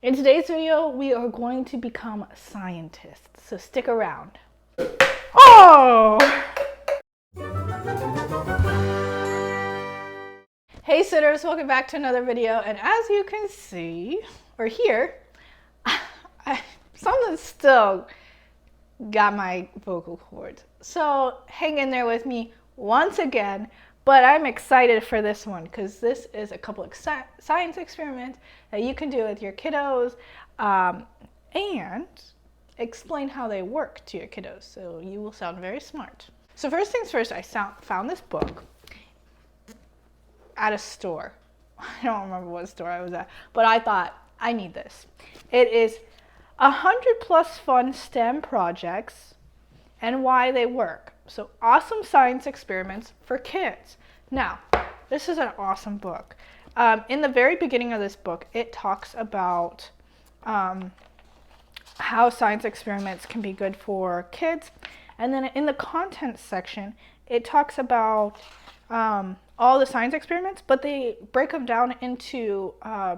In today's video, we are going to become scientists, so stick around. Oh! Hey sitters, welcome back to another video, and as you can see, or hear, something still got my vocal cords. So hang in there with me once again, but I'm excited for this one because this is a couple of science experiments that you can do with your kiddos and explain how they work to your kiddos, so you will sound very smart. So first things first, I found this book at a store. I don't remember what store I was at, but I thought, I need this. It is 100+ fun STEM projects and why they work. So awesome science experiments for kids. Now, this is an awesome book. In the very beginning of this book, it talks about how science experiments can be good for kids. And then in the contents section, it talks about all the science experiments, but they break them down into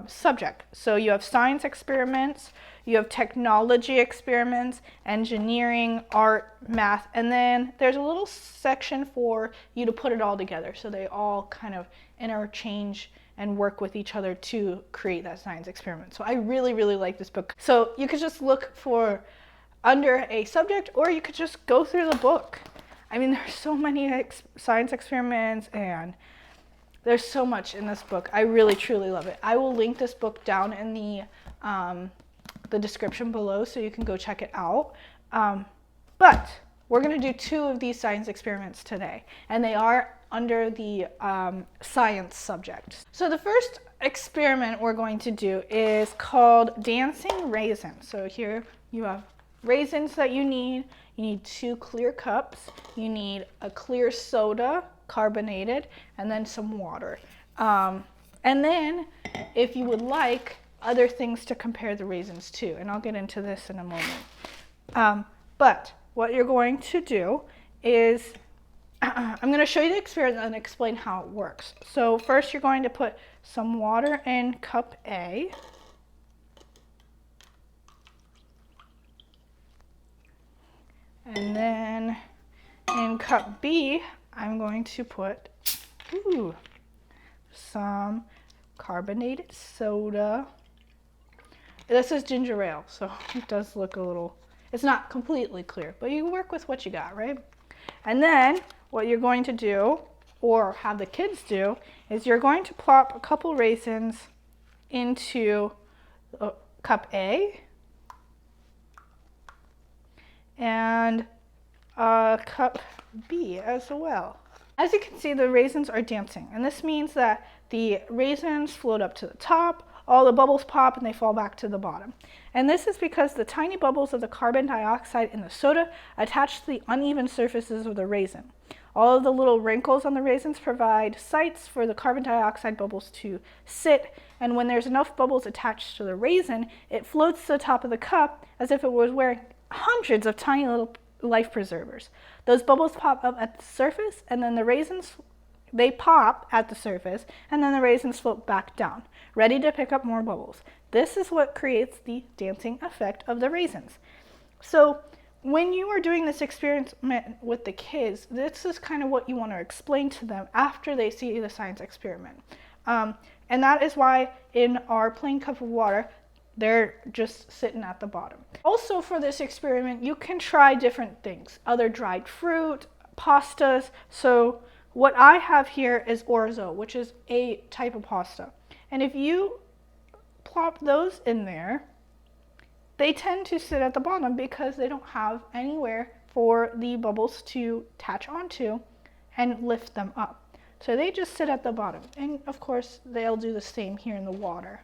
subject. So you have science experiments, you have technology experiments, engineering, art, math, and then there's a little section for you to put it all together. So they all kind of interchange and work with each other to create that science experiment. So I really, really like this book. So you could just look for under a subject, or you could just go through the book. I mean, there's so many science experiments and there's so much in this book. I really, truly love it. I will link this book down in the description below so you can go check it out. But we're going to do 2 of these science experiments today, and they are under the science subject. So the first experiment we're going to do is called dancing raisins. So here you have raisins that you need. You need 2 clear cups. You need a clear soda, carbonated, and then some water. And then if you would like, other things to compare the raisins to, and I'll get into this in a moment. But what you're going to do is, I'm going to show you the experiment and explain how it works. So first you're going to put some water in cup A. And then in cup B, I'm going to put some carbonated soda. This is ginger ale, so it does look a little, it's not completely clear, but you work with what you got, right? And then what you're going to do, or have the kids do, is you're going to plop a couple raisins into cup A and cup B as well. As you can see, the raisins are dancing, and this means that the raisins float up to the top, all the bubbles pop, and they fall back to the bottom. And this is because the tiny bubbles of the carbon dioxide in the soda attach to the uneven surfaces of the raisin. All of the little wrinkles on the raisins provide sites for the carbon dioxide bubbles to sit, and when there's enough bubbles attached to the raisin, it floats to the top of the cup as if it was wearing hundreds of tiny little life preservers. Those bubbles pop up at the surface, and then the raisins, they pop at the surface, and then the raisins float back down, ready to pick up more bubbles. This is what creates the dancing effect of the raisins. So when you are doing this experiment with the kids, this is kind of what you want to explain to them after they see the science experiment. And that is why in our plain cup of water, they're just sitting at the bottom. Also for this experiment, you can try different things, other dried fruit, pastas. So what I have here is orzo, which is a type of pasta. And if you plop those in there, they tend to sit at the bottom because they don't have anywhere for the bubbles to attach onto and lift them up. So they just sit at the bottom. And of course, they'll do the same here in the water.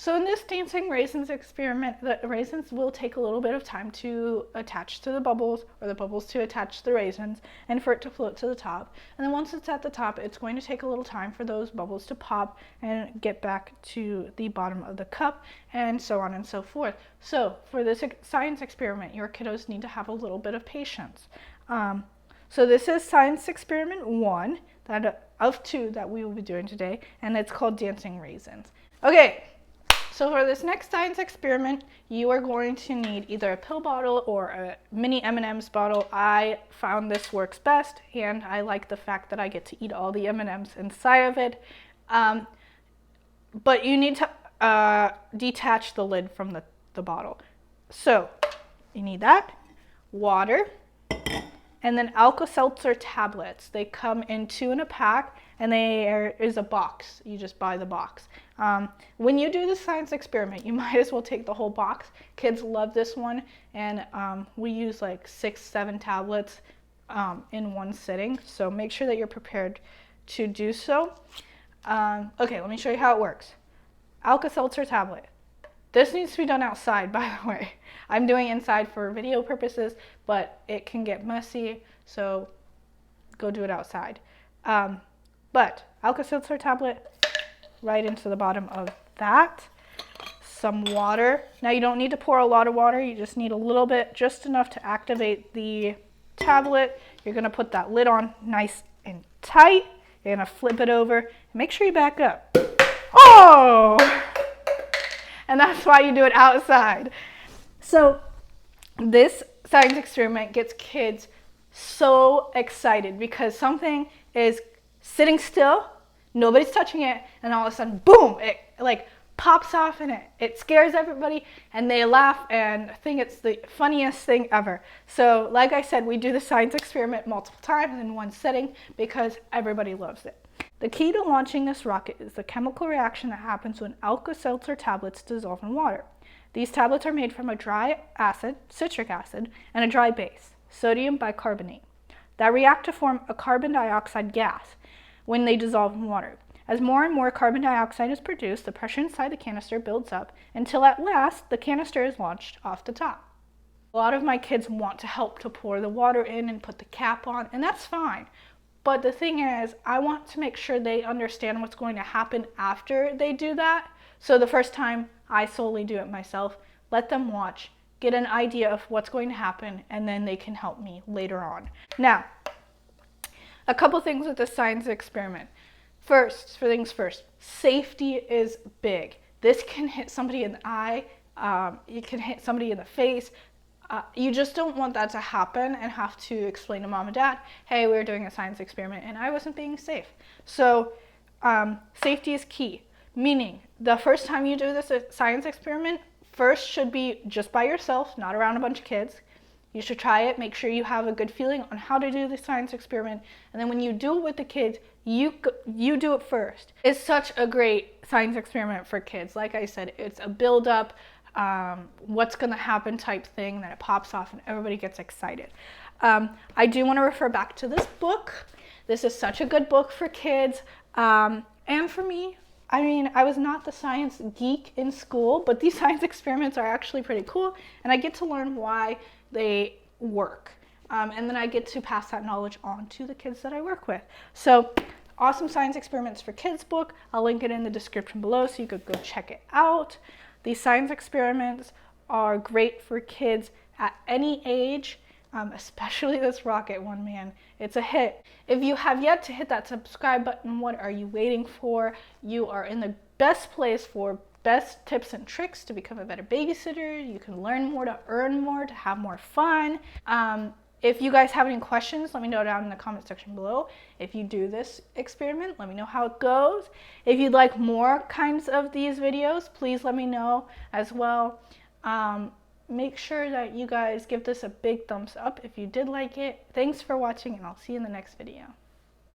So in this dancing raisins experiment, the raisins will take a little bit of time to attach to the bubbles, or the bubbles to attach to the raisins, and for it to float to the top. And then once it's at the top, it's going to take a little time for those bubbles to pop and get back to the bottom of the cup, and so on and so forth. So for this science experiment, your kiddos need to have a little bit of patience. So this is science experiment 1 of 2 that we will be doing today, and it's called dancing raisins. Okay. So for this next science experiment, you are going to need either a pill bottle or a mini M&M's bottle. I found this works best, and I like the fact that I get to eat all the M&M's inside of it. But you need to detach the lid from the bottle. So you need that, water, and then Alka-Seltzer tablets. They come in 2 in a pack, and there is a box. You just buy the box. When you do the science experiment, you might as well take the whole box. Kids love this one, and we use like 6-7 tablets in one sitting. So make sure that you're prepared to do so. Okay, let me show you how it works. Alka-Seltzer tablet. This needs to be done outside, by the way. I'm doing inside for video purposes, but it can get messy, so go do it outside. But Alka-Seltzer tablet, right into the bottom of that. Some water. Now you don't need to pour a lot of water, you just need a little bit, just enough to activate the tablet. You're gonna put that lid on nice and tight. You're gonna flip it over. Make sure you back up. Oh! And that's why you do it outside. So this science experiment gets kids so excited because something is sitting still, nobody's touching it, and all of a sudden, boom, it like pops off and it scares everybody, and they laugh and think it's the funniest thing ever. So like I said, we do the science experiment multiple times in one setting because everybody loves it. The key to launching this rocket is the chemical reaction that happens when Alka-Seltzer tablets dissolve in water. These tablets are made from a dry acid, citric acid, and a dry base, sodium bicarbonate, that react to form a carbon dioxide gas when they dissolve in water. As more and more carbon dioxide is produced, the pressure inside the canister builds up until at last the canister is launched off the top. A lot of my kids want to help to pour the water in and put the cap on, and that's fine. But the thing is, I want to make sure they understand what's going to happen after they do that. So the first time, I solely do it myself. Let them watch, get an idea of what's going to happen, and then they can help me later on. Now, a couple things with the science experiment. First, safety is big. This can hit somebody in the eye, it can hit somebody in the face. You just don't want that to happen and have to explain to mom and dad, hey, we were doing a science experiment and I wasn't being safe. So safety is key, meaning the first time you do this science experiment, first should be just by yourself, not around a bunch of kids. You should try it, make sure you have a good feeling on how to do the science experiment, and then when you do it with the kids, you do it first. It's such a great science experiment for kids. Like I said, it's a build-up, what's going to happen type thing, that it pops off and everybody gets excited. I do want to refer back to this book. This is such a good book for kids, and for me. I mean, I was not the science geek in school, but these science experiments are actually pretty cool, and I get to learn why they work. And then I get to pass that knowledge on to the kids that I work with. So, awesome science experiments for kids book. I'll link it in the description below so you could go check it out. These science experiments are great for kids at any age, especially this rocket one, man. It's a hit. If you have yet to hit that subscribe button, what are you waiting for? You are in the best place for best tips and tricks to become a better babysitter. You can learn more, to earn more, to have more fun. If you guys have any questions, let me know down in the comment section below. If you do this experiment, let me know how it goes. If you'd like more kinds of these videos, please let me know as well. Make sure that you guys give this a big thumbs up if you did like it. Thanks for watching, and I'll see you in the next video.